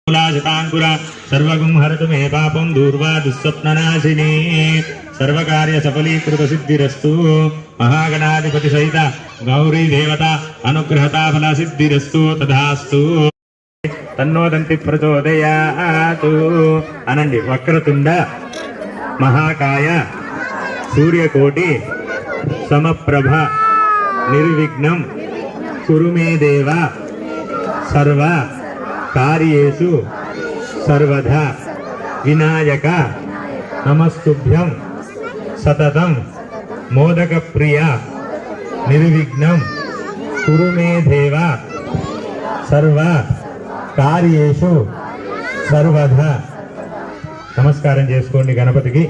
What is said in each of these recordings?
शतांकुर सर्वगुं हरतु मे पापं दूर्वा दुःस्वप्ननाशिनी सर्वकार्य सफलीकृत सिद्धिरस्तु महागणाधिपति सहित गौरी देवता अनुग्रहता फल सिद्धिरस्तु तथास्तु तन्नो दंति प्रचोदयातु अनंడి वक्रतुंड महाकाय सूर्यकोटि समप्रभ निर्विघ्नं कुरु मे देव सर्व कार्येषु सर्वदा विनायक नमस्तुभ्यं सततं मोदक प्रिय निर्विघ्नं कुरु मे देव सर्व कार्येषु सर्वदा నమస్కారం చేసుకోండి గణపతికి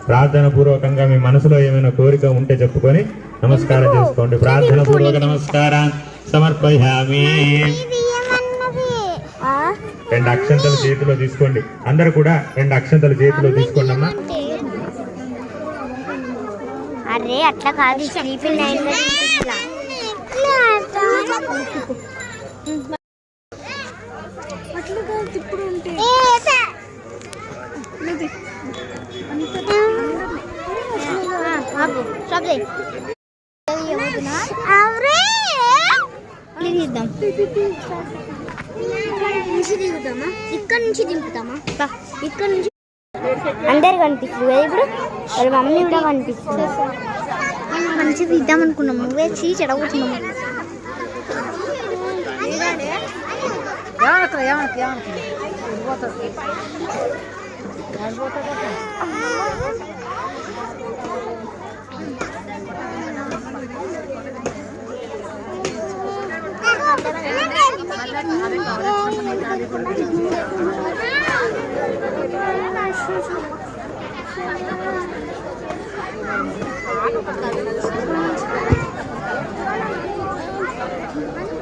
ప్రార్థన పూర్వకంగా మీ మనసులో ఏమైనా కోరిక ఉంటే చెప్పుకొని నమస్కారం చేసుకోండి ప్రార్థన పూర్వక నమస్కారం సమర్పయామి రెండు అక్షంతలు చేతిలో తీసుకోండి అందరూ కూడా రెండు అక్షంతలు చేతిలో తీసుకోండి అమ్మా అరే అట్లా కాదు స్లీపింగ్ లైన్ ఇప్పుడు ఉంటే ఇక్కడ నుంచి దింపుతామా ఇక్కడ నుంచి అందరు కనిపిస్తుంది కదా ఇప్పుడు వాళ్ళ మమ్మీ కూడా కనిపిస్తుంది మంచిగా తీద్దాం అనుకున్నాం నువ్వే చీ చెడగొట్టున్నాము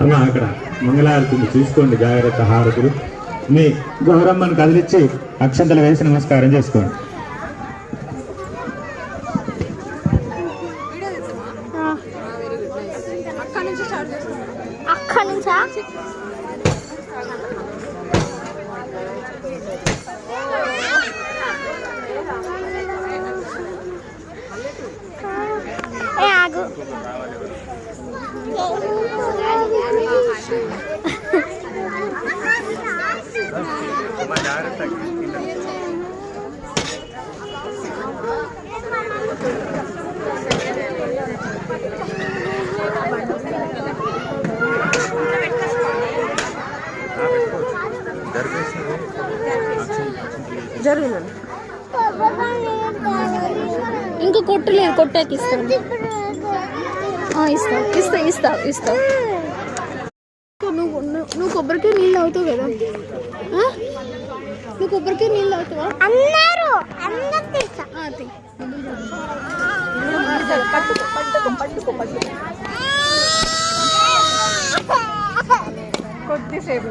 అమ్మా అక్కడ మంగళారతిని తీసుకోండి జాగ్రత్త హారతులు మీ గౌరమ్మను కదిలిచ్చి అక్షంతలు వేసి నమస్కారం చేసుకోండి అక్కడి నుంచా ఆగు జరుగుతుంది ఇంకా కొట్టలేదు కొట్టాక ఇస్తాను ఇస్తావు నువ్వు కొబ్బరికి నీళ్ళు అవుతావు కదా నువ్వు కొబ్బరికి నీళ్ళు అవుతావా అన్నారు కొద్దిసేపు